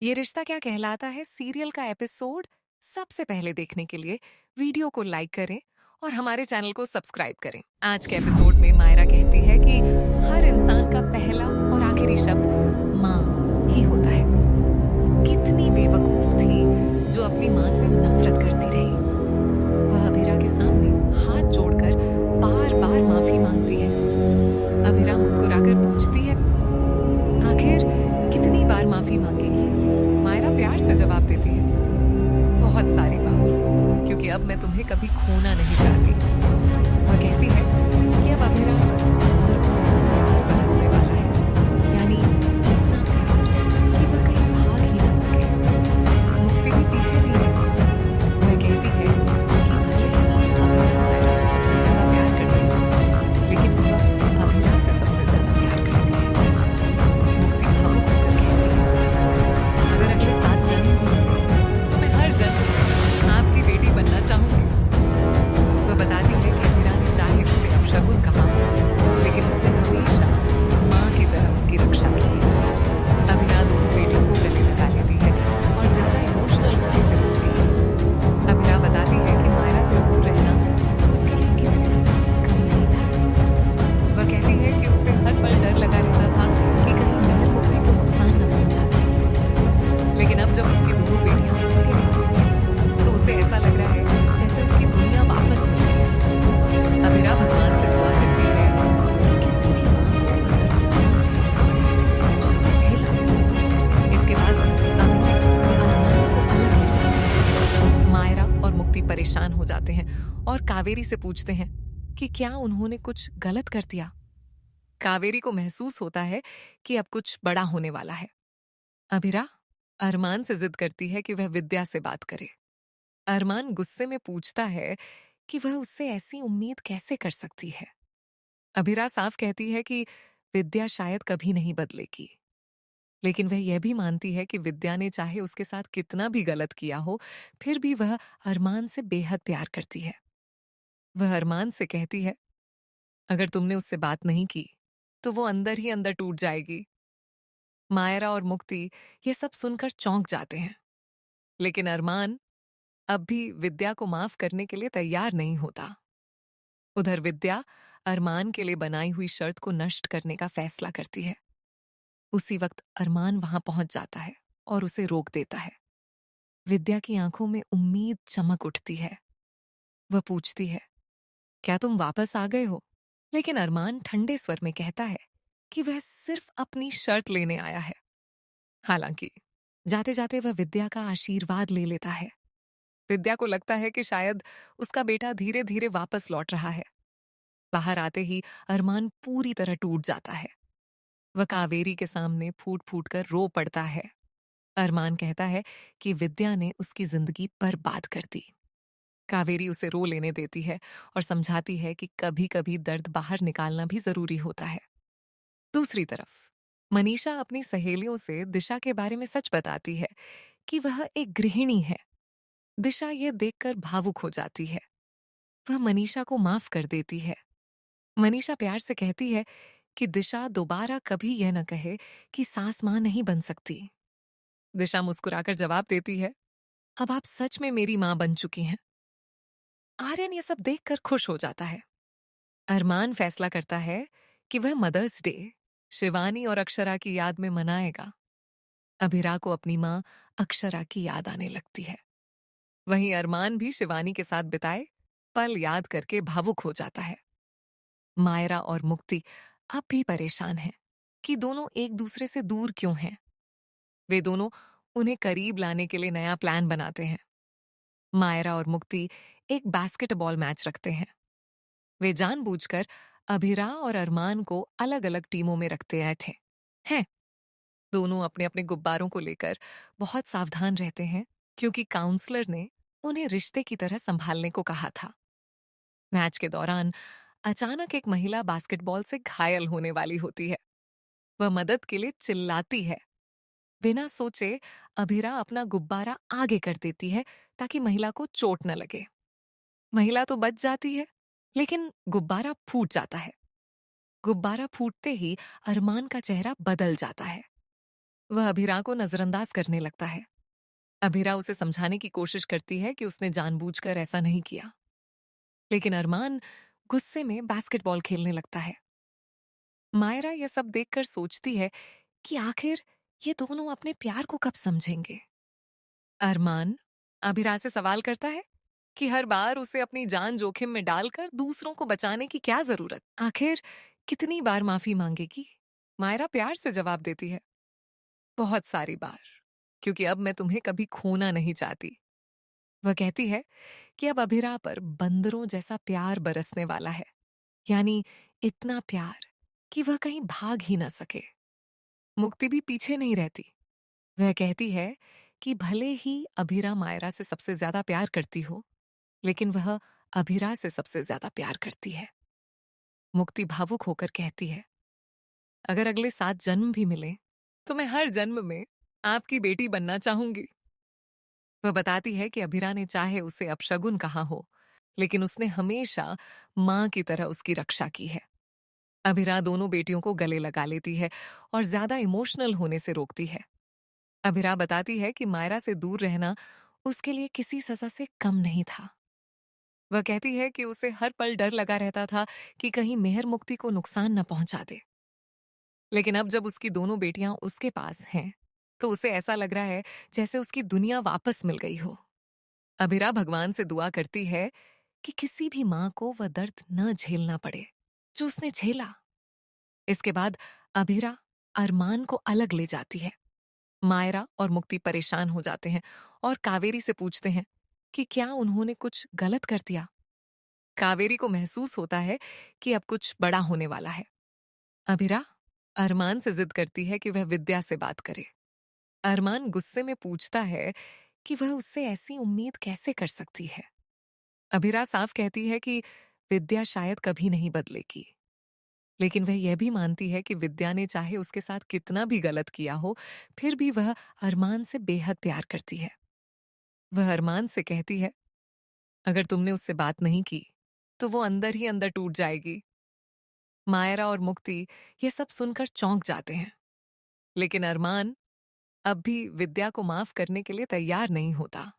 ये रिश्ता क्या कहलाता है सीरियल का एपिसोड सबसे पहले देखने के लिए वीडियो को लाइक करें और हमारे चैनल को सब्सक्राइब करें। आज के एपिसोड में मायरा कहती है कि हर इंसान का पहला और आखिरी शब्द माँ ही होता है। कितनी बेवकूफ थी जो अपनी माँ से नफरत करती रही। वह अभिरा के सामने हाथ जोड़कर बार बार माफी मांगती है। अभिरा मुस्कुराकर पूछती है, आखिर कितनी बार माफी मांगेगी? मायरा प्यार से जवाब देती है, बहुत सारी बार, क्योंकि अब मैं तुम्हें कभी खोना नहीं चाहती। वह कहती है कि अब अभिरा पर बंदरों जैसा प्यार बरसने वाला है, यानी इतना प्यार कि वह कहीं भाग ही ना सके। मुक्ति भी पीछे नहीं रहती। वह कहती है कि भले अभिरा मायरा से सबसे ज्यादा प्यार करती है, लेकिन वह अभिरा से सबसे ज्यादा प्यार करती है। मुक्ति भावुक होकर कहती है, अगर अगले 7 जन्म भी मिले तो मैं हर जन्म में आपकी बेटी बनना चाहूंगी। वह बताती है कि अभिरा ने चाहे उसे अपशगुन कहा हो, लेकिन उसने हमेशा माँ की तरह उसकी रक्षा की है। अभिरा दोनों बेटियों को गले लगा लेती है और ज्यादा इमोशनल होने से रोती है। अभिरा बताती है कि मायरा से दूर रहना उसके लिए किसी सजा से कम नहीं था। वह कहती है कि उसे हर पल डर लगा रहता था कि कहीं महल मुक्ति को नुकसान न पहुंचा दे। लेकिन अब जब उसकी दोनों बेटियां उसके पास हैं, तो उसे ऐसा लग रहा है जैसे उसकी दुनिया वापस मिल गई है। अभिरा भगवान से दुआ करती है कि किसी भी माँ को वह दर्द नहीं झेलना पड़े जो उसने झेला। इसके बाद अभिरा अरमान को अलग ले जाती है। मायरा और मुक्ति परेशान हो जाते हैं और कावेरी से पूछते हैं कि क्या उन्होंने कुछ गलत कर दिया। कावेरी को महसूस होता है कि अब कुछ बड़ा होने वाला है। अभिरा अरमान से जिद करती है कि वह विद्या से बात करे। अरमान गुस्से में पूछता है कि वह उससे ऐसी उम्मीद कैसे कर सकती है। अभिरा साफ कहती है कि विद्या शायद कभी नहीं बदलेगी, लेकिन वह यह भी मानती है कि विद्या ने चाहे उसके साथ कितना भी गलत किया हो, फिर भी वह अरमान से बेहद प्यार करती है। वह अरमान से कहती है, अगर तुमने उससे बात नहीं की तो वो अंदर ही अंदर टूट जाएगी। मायरा और मुक्ति ये सब सुनकर चौंक जाते हैं, लेकिन अरमान अब भी विद्या को माफ करने के लिए तैयार नहीं होता। उधर विद्या अरमान के लिए बनाई हुई शर्त को नष्ट करने का फैसला करती है। उसी वक्त अरमान वहां पहुंच जाता है और उसे रोक देता है। विद्या की आंखों में उम्मीद चमक उठती है। वह पूछती है, क्या तुम वापस आ गए हो? लेकिन अरमान ठंडे स्वर में कहता है कि वह सिर्फ अपनी शर्त लेने आया है। हालांकि जाते जाते वह विद्या का आशीर्वाद ले लेता है। विद्या को लगता है कि शायद उसका बेटा धीरे धीरे वापस लौट रहा है। बाहर आते ही अरमान पूरी तरह टूट जाता है। वह कावेरी के सामने फूट फूट कर रो पड़ता है। अरमान कहता है कि विद्या ने उसकी जिंदगी बर्बाद कर दी। कावेरी उसे रो लेने देती है और समझाती है कि कभी कभी दर्द बाहर निकालना भी जरूरी होता है। दूसरी तरफ मनीषा अपनी सहेलियों से दिशा के बारे में सच बताती है कि वह एक गृहिणी है। दिशा ये देखकर भावुक हो जाती है। वह मनीषा को माफ कर देती है। मनीषा प्यार से कहती है कि दिशा दोबारा कभी यह न कहे कि सास मां नहीं बन सकती। दिशा मुस्कुराकर जवाब देती है, अब आप सच में मेरी मां बन चुकी हैं। आर्यन ये सब देखकर खुश हो जाता है। अरमान फैसला करता है कि वह मदर्स डे शिवानी और अक्षरा की याद में मनाएगा। अभिरा को अपनी मां अक्षरा की याद आने लगती है। वहीं अरमान भी शिवानी के साथ बिताए पल याद करके भावुक हो जाता है। मायरा और मुक्ति अब भी परेशान हैं कि दोनों एक दूसरे से दूर क्यों हैं। वे दोनों उन्हें करीब लाने के लिए नया प्लान बनाते हैं। मायरा और मुक्ति एक बास्केटबॉल मैच रखते हैं। वे जानबूझकर अभिरा और अरमान को अलग अलग टीमों में रखते आए थे। हैं दोनों अपने अपने गुब्बारों को लेकर बहुत सावधान रहते हैं, क्योंकि काउंसलर ने उन्हें रिश्ते की तरह संभालने को कहा था। मैच के दौरान अचानक एक महिला बास्केटबॉल से घायल होने वाली होती है। वह मदद के लिए चिल्लाती है। बिना सोचे अभिरा अपना गुब्बारा आगे कर देती है ताकि महिला को चोट न लगे। महिला तो बच जाती है, लेकिन गुब्बारा फूट जाता है। गुब्बारा फूटते ही अरमान का चेहरा बदल जाता है। वह अभिरा को नजरअंदाज करने लगता है। अभिरा उसे समझाने की कोशिश करती है कि उसने जानबूझकर ऐसा नहीं किया, लेकिन अरमान गुस्से में बास्केटबॉल खेलने लगता है। मायरा यह सब देखकर सोचती है कि आखिर ये दोनों अपने प्यार को कब समझेंगे। अरमान अभिरा से सवाल करता है कि हर बार उसे अपनी जान जोखिम में डालकर दूसरों को बचाने की क्या जरूरत, आखिर कितनी बार माफी मांगेगी। मायरा प्यार से जवाब देती है, बहुत सारी बार, क्योंकि अब मैं तुम्हें कभी खोना नहीं चाहती। वह कहती है कि अब अभिरा पर बंदरों जैसा प्यार बरसने वाला है, यानी इतना प्यार कि वह कहीं भाग ही ना सके। मुक्ति भी पीछे नहीं रहती। वह कहती है कि भले ही अभिरा मायरा से सबसे ज्यादा प्यार करती हो, लेकिन वह अभिरा से सबसे ज्यादा प्यार करती है। मुक्ति भावुक होकर कहती है, अगर अगले 7 जन्म भी मिले तो मैं हर जन्म में आपकी बेटी बनना चाहूंगी। वह बताती है कि अभिरा ने चाहे उसे अपशगुन कहा हो, लेकिन उसने हमेशा मां की तरह उसकी रक्षा की है। अभिरा दोनों बेटियों को गले लगा लेती है और ज्यादा इमोशनल होने से रोकती है। अभिरा बताती है कि मायरा से दूर रहना उसके लिए किसी सजा से कम नहीं था। वह कहती है कि उसे हर पल डर लगा रहता था कि कहीं मेहर मुक्ति को नुकसान न पहुंचा दे, लेकिन अब जब उसकी दोनों बेटियां उसके पास हैं तो उसे ऐसा लग रहा है जैसे उसकी दुनिया वापस मिल गई हो। अभिरा भगवान से दुआ करती है कि किसी भी मां को वह दर्द न झेलना पड़े जो उसने झेला। इसके बाद अभिरा अरमान को अलग ले जाती है। मायरा और मुक्ति परेशान हो जाते हैं और कावेरी से पूछते हैं कि क्या उन्होंने कुछ गलत कर दिया। कावेरी को महसूस होता है कि अब कुछ बड़ा होने वाला है। अभिरा अरमान से जिद करती है कि वह विद्या से बात करे। अरमान गुस्से में पूछता है कि वह उससे ऐसी उम्मीद कैसे कर सकती है। अभिरा साफ कहती है कि विद्या शायद कभी नहीं बदलेगी, लेकिन वह यह भी मानती है कि विद्या ने चाहे उसके साथ कितना भी गलत किया हो, फिर भी वह अरमान से बेहद प्यार करती है। वह अरमान से कहती है, अगर तुमने उससे बात नहीं की तो वो अंदर ही अंदर टूट जाएगी। मायरा और मुक्ति ये सब सुनकर चौंक जाते हैं, लेकिन अरमान अब भी विद्या को माफ करने के लिए तैयार नहीं होता।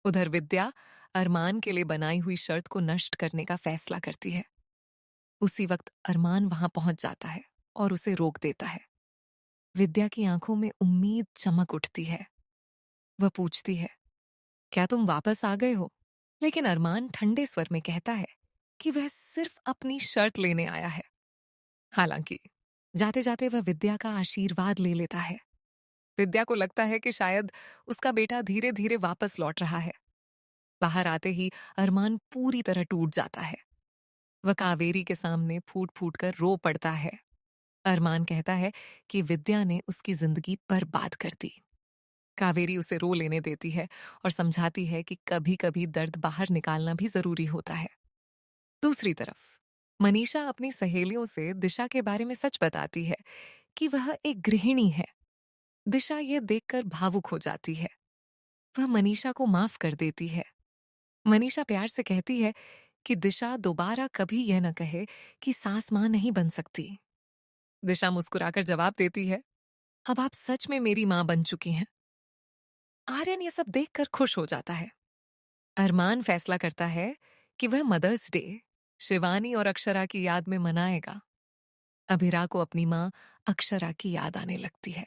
उधर विद्या अरमान के लिए बनाई हुई शर्त को नष्ट करने का फैसला करती है। उसी वक्त अरमान वहां पहुंच जाता है और उसे रोक देता है। विद्या की आंखों में उम्मीद चमक उठती है। वह पूछती है, क्या तुम वापस आ गए हो? लेकिन अरमान ठंडे स्वर में कहता है कि वह सिर्फ अपनी शर्त लेने आया है। हालांकि जाते जाते वह विद्या का आशीर्वाद ले लेता है। विद्या को लगता है कि शायद उसका बेटा धीरे धीरे वापस लौट रहा है। बाहर आते ही अरमान पूरी तरह टूट जाता है। वह कावेरी के सामने फूट फूट कर रो पड़ता है। अरमान कहता है कि विद्या ने उसकी जिंदगी बर्बाद कर दी। कावेरी उसे रो लेने देती है और समझाती है कि कभी कभी दर्द बाहर निकालना भी जरूरी होता है। दूसरी तरफ मनीषा अपनी सहेलियों से दिशा के बारे में सच बताती है कि वह एक गृहिणी है। दिशा यह देखकर भावुक हो जाती है। वह मनीषा को माफ कर देती है। मनीषा प्यार से कहती है कि दिशा दोबारा कभी यह न कहे कि सास मां नहीं बन सकती। दिशा मुस्कुराकर जवाब देती है, अब आप सच में मेरी मां बन चुकी हैं। आर्यन ये सब देखकर खुश हो जाता है। अरमान फैसला करता है कि वह मदर्स डे शिवानी और अक्षरा की याद में मनाएगा। अभिरा को अपनी मां अक्षरा की याद आने लगती है।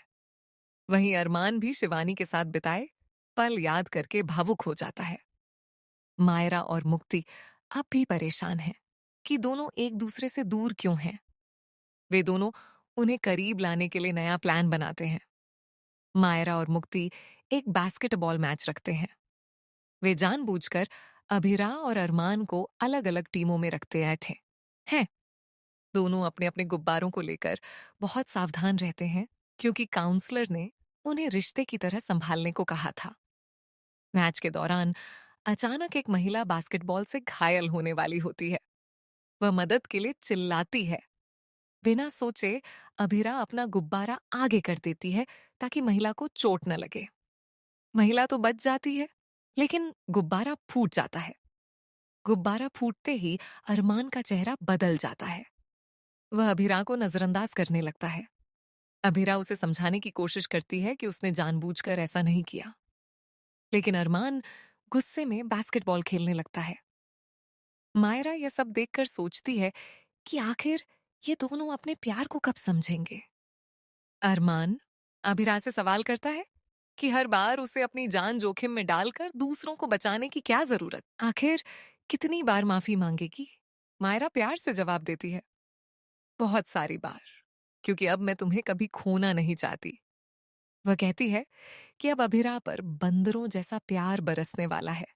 वहीं अरमान भी शिवानी के साथ बिताए पल याद करके भावुक हो जाता है। मायरा और मुक्ति अब भी परेशान हैं कि दोनों एक दूसरे से दूर क्यों हैं। वे दोनों उन्हें करीब लाने के लिए नया प्लान बनाते हैं। मायरा और मुक्ति एक बास्केटबॉल मैच रखते हैं। वे जानबूझकर अभिरा और अरमान को अलग अलग टीमों में रखते आए थे। हैं दोनों अपने अपने गुब्बारों को लेकर बहुत सावधान रहते हैं, क्योंकि काउंसलर ने उन्हें रिश्ते की तरह संभालने को कहा था। मैच के दौरान अचानक एक महिला बास्केटबॉल से घायल होने वाली होती है। वह मदद के लिए चिल्लाती है। बिना सोचे अभिरा अपना गुब्बारा आगे कर देती है ताकि महिला को चोट न लगे। महिला तो बच जाती है, लेकिन गुब्बारा फूट जाता है। गुब्बारा फूटते ही अरमान का चेहरा बदल जाता है। वह अभिरा को नजरअंदाज करने लगता है। अभिरा उसे समझाने की कोशिश करती है कि उसने जानबूझकर ऐसा नहीं किया, लेकिन अरमान गुस्से में बास्केटबॉल खेलने लगता है। मायरा यह सब देखकर सोचती है कि आखिर ये दोनों अपने प्यार को कब समझेंगे। अरमान अभिरा से सवाल करता है कि हर बार उसे अपनी जान जोखिम में डालकर दूसरों को बचाने की क्या जरूरत, आखिर कितनी बार माफी मांगेगी। मायरा प्यार से जवाब देती है, बहुत सारी बार, क्योंकि अब मैं तुम्हें कभी खोना नहीं चाहती। वह कहती है कि अब अभिरा पर बंदरों जैसा प्यार बरसने वाला है,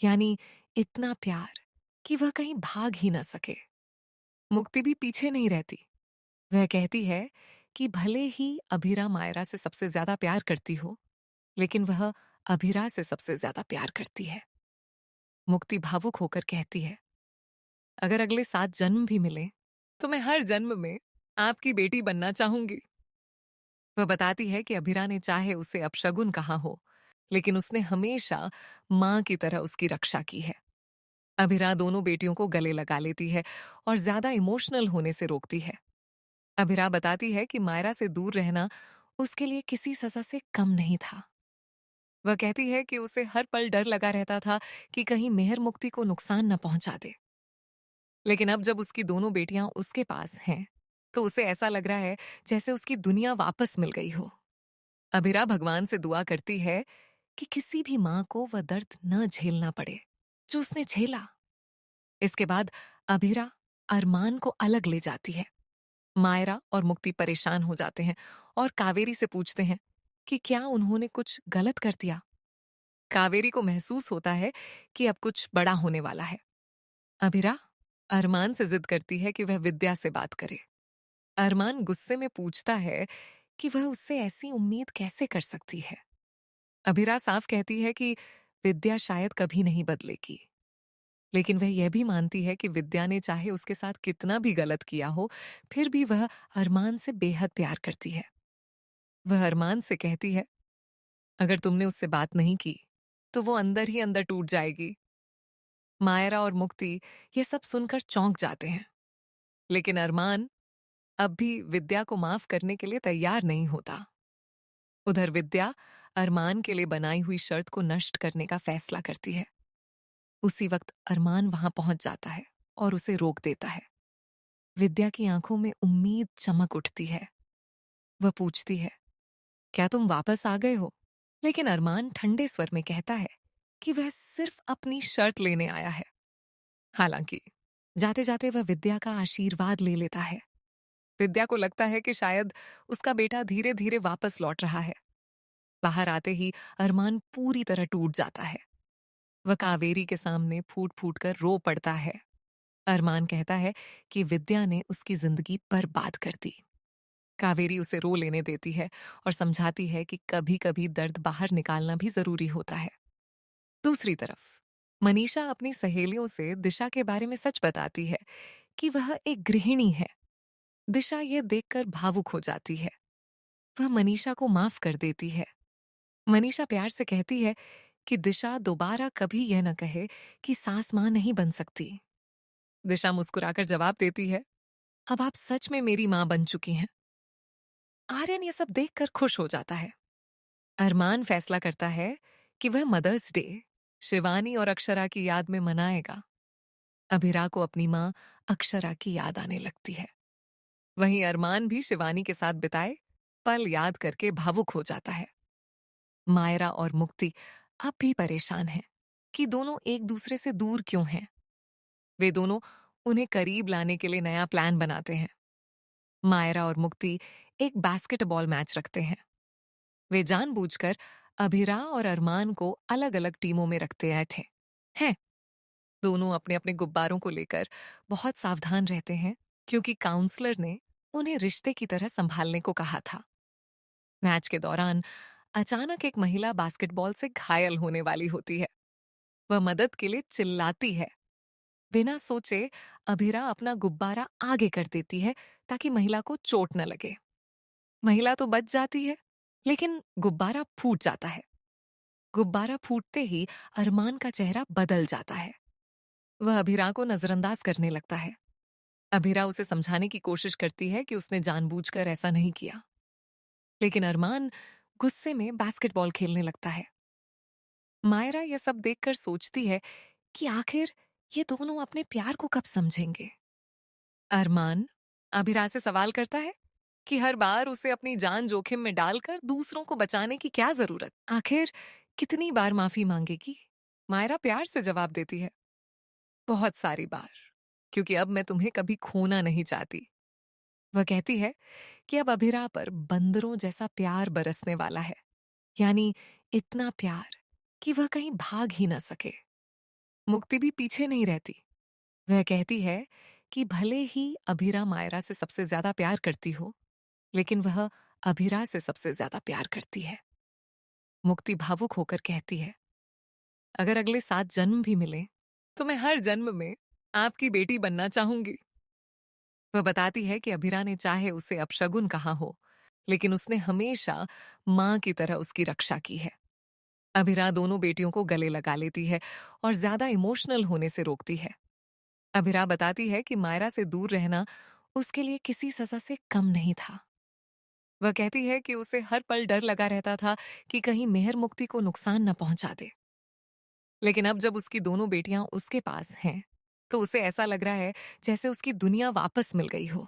यानी इतना प्यार कि वह कहीं भाग ही ना सके। मुक्ति भी पीछे नहीं रहती। वह कहती है कि भले ही अभिरा मायरा से सबसे ज्यादा प्यार करती हो, लेकिन वह अभिरा से सबसे ज्यादा प्यार करती है। मुक्ति भावुक होकर कहती है, अगर अगले 7 जन्म भी मिले तो मैं हर जन्म में आपकी बेटी बनना चाहूंगी। वह बताती है कि अभिरा ने चाहे उसे अपशगुन कहा हो, लेकिन उसने हमेशा मां की तरह उसकी रक्षा की है। अभिरा दोनों बेटियों को गले लगा लेती है और ज्यादा इमोशनल होने से रोकती है। अभिरा बताती है कि मायरा से दूर रहना उसके लिए किसी सजा से कम नहीं था। वह कहती है कि उसे हर पल डर लगा रहता था कि कहीं मेहर मुक्ति को नुकसान न पहुंचा दे, लेकिन अब जब उसकी दोनों बेटियां उसके पास हैं, तो उसे ऐसा लग रहा है जैसे उसकी दुनिया वापस मिल गई हो। अभिरा भगवान से दुआ करती है कि किसी भी मां को वह दर्द न झेलना पड़े जो उसने झेला। इसके बाद अभिरा अरमान को अलग ले जाती है। मायरा और मुक्ति परेशान हो जाते हैं और कावेरी से पूछते हैं कि क्या उन्होंने कुछ गलत कर दिया। कावेरी को महसूस होता है कि अब कुछ बड़ा होने वाला है। अभिरा अरमान से जिद करती है कि वह विद्या से बात करे। अरमान गुस्से में पूछता है कि वह उससे ऐसी उम्मीद कैसे कर सकती है। अभिरा साफ कहती है कि विद्या शायद कभी नहीं बदलेगी, लेकिन वह यह भी मानती है कि विद्या ने चाहे उसके साथ कितना भी गलत किया हो, फिर भी वह अरमान से बेहद प्यार करती है। वह अरमान से कहती है, अगर तुमने उससे बात नहीं की तो वो अंदर ही अंदर टूट जाएगी। मायरा और मुक्ति ये सब सुनकर चौंक जाते हैं, लेकिन अरमान अब भी विद्या को माफ करने के लिए तैयार नहीं होता। उधर विद्या अरमान के लिए बनाई हुई शर्त को नष्ट करने का फैसला करती है। उसी वक्त अरमान वहां पहुंच जाता है और उसे रोक देता है। विद्या की आंखों में उम्मीद चमक उठती है। वह पूछती है, क्या तुम वापस आ गए हो? लेकिन अरमान ठंडे स्वर में कहता है कि वह सिर्फ अपनी शर्त लेने आया है। हालांकि जाते जाते वह विद्या का आशीर्वाद ले लेता है। विद्या को लगता है कि शायद उसका बेटा धीरे धीरे वापस लौट रहा है। बाहर आते ही अरमान पूरी तरह टूट जाता है। वह कावेरी के सामने फूट फूट कर रो पड़ता है। अरमान कहता है कि विद्या ने उसकी जिंदगी बर्बाद कर दी। कावेरी उसे रो लेने देती है और समझाती है कि कभी कभी दर्द बाहर निकालना भी जरूरी होता है। दूसरी तरफ मनीषा अपनी सहेलियों से दिशा के बारे में सच बताती है कि वह एक गृहिणी है। दिशा यह देखकर भावुक हो जाती है। वह मनीषा को माफ कर देती है। मनीषा प्यार से कहती है कि दिशा दोबारा कभी यह न कहे कि सास मां नहीं बन सकती। दिशा मुस्कुराकर जवाब देती है, अब आप सच में मेरी मां बन चुकी हैं। आर्यन ये सब देखकर खुश हो जाता है। अरमान फैसला करता है कि वह मदर्स डे शिवानी और अक्षरा की याद में मनाएगा। अभिरा को अपनी मां अक्षरा की याद आने लगती है। वहीं अरमान भी शिवानी के साथ बिताए पल याद करके भावुक हो जाता है। मायरा और मुक्ति अब भी परेशान हैं कि दोनों एक दूसरे से दूर क्यों हैं। वे दोनों उन्हें करीब लाने के लिए नया प्लान बनाते हैं। मायरा और मुक्ति एक बास्केटबॉल मैच रखते हैं। वे जानबूझकर अभिरा और अरमान को अलग अलग टीमों में रखते आए थे। हैं दोनों अपने अपने गुब्बारों को लेकर बहुत सावधान रहते हैं, क्योंकि काउंसलर ने उन्हें रिश्ते की तरह संभालने को कहा था। मैच के दौरान अचानक एक महिला बास्केटबॉल से घायल होने वाली होती है। वह मदद के लिए चिल्लाती है। बिना सोचे अभिरा अपना गुब्बारा आगे कर देती है ताकि महिला को चोट न लगे। महिला तो बच जाती है, लेकिन गुब्बारा फूट जाता है। गुब्बारा फूटते ही अरमान का चेहरा बदल जाता है। वह अभिरा को नजरअंदाज करने लगता है। अभिरा उसे समझाने की कोशिश करती है कि उसने जानबूझकर ऐसा नहीं किया। लेकिन अरमान गुस्से में बास्केटबॉल खेलने लगता है। मायरा यह सब देखकर सोचती है कि आखिर ये दोनों अपने प्यार को कब समझेंगे। अरमान अभिरा से सवाल करता है कि हर बार उसे अपनी जान जोखिम में डालकर दूसरों को बचाने की क्या जरूरत, आखिर कितनी बार माफी मांगेगी। मायरा प्यार से जवाब देती है, बहुत सारी बार, क्योंकि अब मैं तुम्हें कभी खोना नहीं चाहती। वह कहती है कि अब अभिरा पर बंदरों जैसा प्यार बरसने वाला है, यानी इतना प्यार कि वह कहीं भाग ही ना सके। मुक्ति भी पीछे नहीं रहती। वह कहती है कि भले ही अभिरा मायरा से सबसे ज्यादा प्यार करती हो, लेकिन वह अभिरा से सबसे ज्यादा प्यार करती है। मुक्ति भावुक होकर कहती है, अगर अगले 7 जन्म भी मिले तो मैं हर जन्म में आपकी बेटी बनना चाहूंगी। वह बताती है कि अभिरा ने चाहे उसे अपशगुन कहा हो, लेकिन उसने हमेशा मां की तरह उसकी रक्षा की है। अभिरा दोनों बेटियों को गले लगा लेती है और ज्यादा इमोशनल होने से रोकती है। अभिरा बताती है कि मायरा से दूर रहना उसके लिए किसी सजा से कम नहीं था। वह कहती है कि उसे हर पल डर लगा रहता था कि कहीं मेहर मुक्ति को नुकसान न पहुंचा दे। लेकिन अब जब उसकी दोनों बेटियां उसके पास हैं, तो उसे ऐसा लग रहा है जैसे उसकी दुनिया वापस मिल गई हो।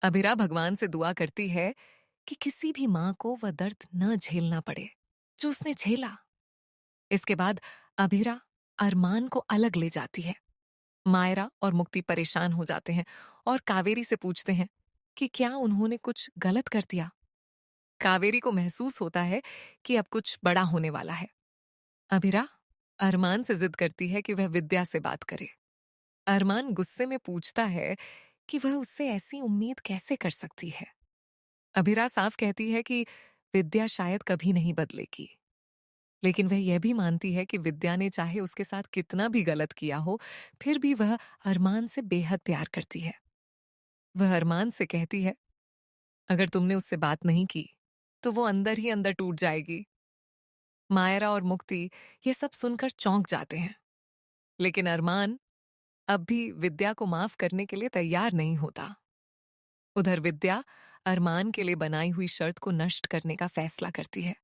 अभिरा भगवान से दुआ करती है कि किसी भी मां को वह दर्द न झेलना पड़े जो उसने झेला। इसके बाद अभिरा अरमान को अलग ले जाती है। मायरा और मुक्ति परेशान हो जाते हैं और कावेरी से पूछते हैं कि क्या उन्होंने कुछ गलत कर दिया। कावेरी को महसूस होता है कि अब कुछ बड़ा होने वाला है। अभिरा अरमान से जिद करती है कि वह विद्या से बात करे। अरमान गुस्से में पूछता है कि वह उससे ऐसी उम्मीद कैसे कर सकती है। अभिरा साफ कहती है कि विद्या शायद कभी नहीं बदलेगी, लेकिन वह यह भी मानती है कि विद्या ने चाहे उसके साथ कितना भी गलत किया हो, फिर भी वह अरमान से बेहद प्यार करती है। वह अरमान से कहती है, अगर तुमने उससे बात नहीं की तो वो अंदर ही अंदर टूट जाएगी। मायरा और मुक्ति ये सब सुनकर चौंक जाते हैं, लेकिन अरमान अब भी विद्या को माफ करने के लिए तैयार नहीं होता। उधर विद्या अरमान के लिए बनाई हुई शर्त को नष्ट करने का फैसला करती है।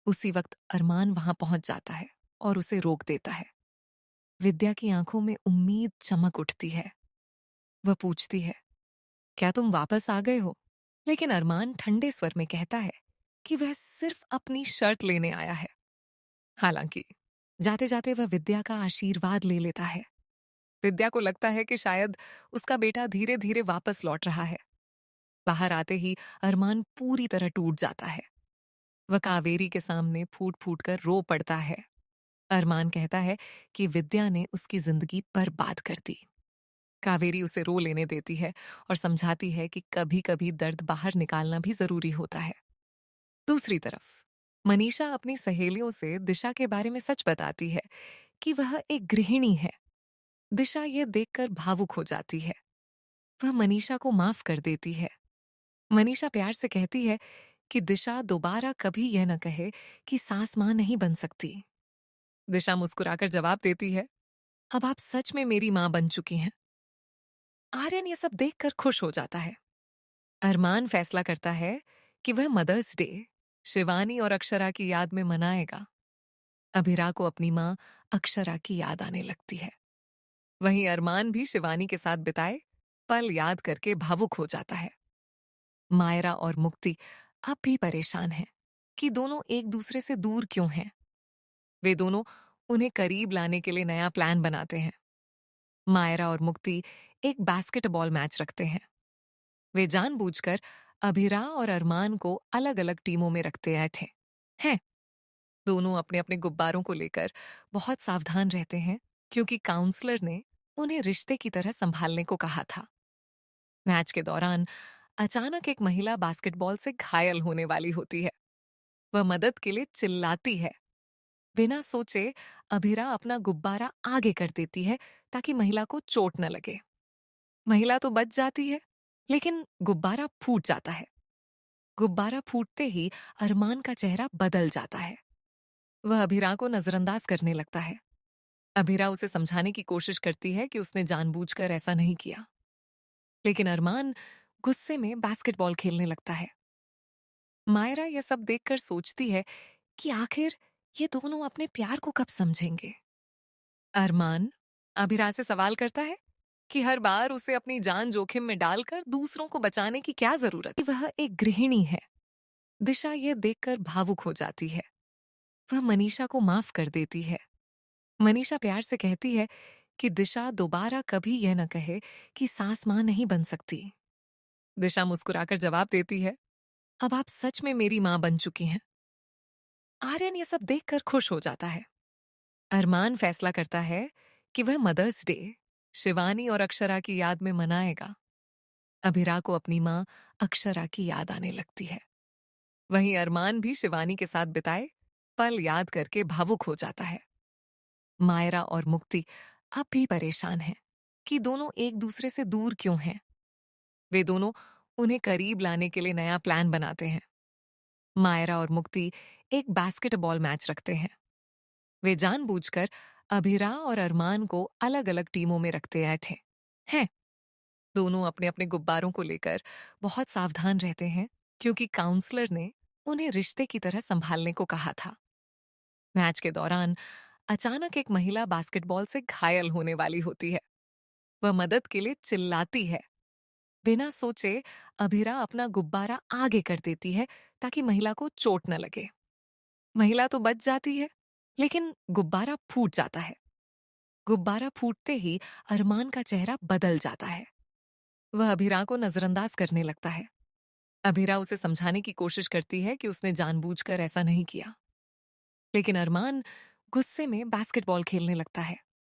उसी वक्त अरमान वहां पहुंच जाता है और उसे रोक देता है। विद्या की आंखों में उम्मीद चमक उठती है। वह पूछती है, क्या तुम वापस आ गए हो? लेकिन अरमान ठंडे स्वर में कहता है कि वह सिर्फ अपनी शर्त लेने आया है। हालांकि जाते जाते वह विद्या का आशीर्वाद ले लेता है। विद्या को लगता है कि शायद उसका बेटा धीरे धीरे वापस लौट रहा है। बाहर आते ही अरमान पूरी तरह टूट जाता है। वह कावेरी के सामने फूट फूट कर रो पड़ता है। अरमान कहता है कि विद्या ने उसकी जिंदगी बर्बाद कर दी। कावेरी उसे रो लेने देती है और समझाती है कि कभी कभी दर्द बाहर निकालना भी जरूरी होता है। दूसरी तरफ मनीषा अपनी सहेलियों से दिशा के बारे में सच बताती है कि वह एक गृहिणी है। दिशा यह देखकर भावुक हो जाती है। वह मनीषा को माफ कर देती है। मनीषा प्यार से कहती है कि दिशा दोबारा कभी यह न कहे कि सास मां नहीं बन सकती। दिशा मुस्कुराकर जवाब देती है, अब आप सच में मेरी मां बन चुकी हैं। आर्यन ये सब देखकर खुश हो जाता है। अरमान फैसला करता है कि वह मदर्स डे शिवानी और अक्षरा की याद में मनाएगा। अभिरा को अपनी मां अक्षरा की याद आने लगती है। वहीं अरमान भी शिवानी के साथ बिताए पल याद करके भावुक हो जाता है। मायरा और मुक्ति अब भी परेशान हैं कि दोनों एक दूसरे से दूर क्यों हैं। वे दोनों उन्हें करीब लाने के लिए नया प्लान बनाते हैं। मायरा और मुक्ति एक बास्केटबॉल मैच रखते हैं। वे जानबूझकर अभिरा और अरमान को अलग अलग टीमों में रखते आए थे। हैं दोनों अपने अपने गुब्बारों को लेकर बहुत सावधान रहते हैं, क्योंकि काउंसलर ने उन्हें रिश्ते की तरह संभालने को कहा था। मैच के दौरान अचानक एक महिला बास्केटबॉल से घायल होने वाली होती है। वह मदद के लिए चिल्लाती है। बिना सोचे अभिरा अपना गुब्बारा आगे कर देती है ताकि महिला को चोट न लगे। महिला तो बच जाती है, लेकिन गुब्बारा फूट जाता है। गुब्बारा फूटते ही अरमान का चेहरा बदल जाता है। वह अभिरा को नजरअंदाज करने लगता है। अभिरा उसे समझाने की कोशिश करती है कि उसने जानबूझकर ऐसा नहीं किया, लेकिन अरमान गुस्से में बास्केटबॉल खेलने लगता है। मायरा यह सब देखकर सोचती है कि आखिर ये दोनों अपने प्यार को कब समझेंगे। अरमान अभिरा से सवाल करता है कि हर बार उसे अपनी जान जोखिम में डालकर दूसरों को बचाने की क्या जरूरत है। वह एक गृहिणी है। दिशा यह देखकर भावुक हो जाती है। वह मनीषा को माफ कर देती है। मनीषा प्यार से कहती है कि दिशा दोबारा कभी यह न कहे कि सास मां नहीं बन सकती। दिशा मुस्कुराकर जवाब देती है, अब आप सच में मेरी मां बन चुकी हैं। आर्यन ये सब देखकर खुश हो जाता है। अरमान फैसला करता है कि वह मदर्स डे शिवानी और अक्षरा की याद में मनाएगा। अभिरा को अपनी मां अक्षरा की याद आने लगती है। वहीं अरमान भी शिवानी के साथ बिताए पल याद करके भावुक हो जाता है। मायरा और मुक्ति अब भी परेशान हैं कि दोनों एक दूसरे से दूर क्यों हैं। वे दोनों उन्हें करीब लाने के लिए नया प्लान बनाते हैं। मायरा और मुक्ति एक बास्केटबॉल मैच रखते हैं। वे जानबूझकर अभिरा और अरमान को अलग अलग टीमों में रखते आए थे। हैं दोनों अपने अपने गुब्बारों को लेकर बहुत सावधान रहते हैं क्योंकि काउंसलर ने उन्हें रिश्ते की तरह संभालने को कहा था। मैच के दौरान अचानक एक महिला बास्केटबॉल से घायल होने वाली होती है। वह मदद के लिए चिल्लाती है। बिना सोचे अभिरा अपना गुब्बारा आगे कर देती है ताकि महिला को चोट न लगे। महिला तो बच जाती है, लेकिन गुब्बारा फूट जाता है। गुब्बारा फूटते ही अरमान का चेहरा बदल जाता है। वह अभिरा को नजरअंदाज करने लगता है। अभिरा उसे समझाने की कोशिश करती है कि उसने जानबूझकर ऐसा नहीं किया, लेकिन अरमान गुस्से में बास्केटबॉल खेलने लगता है।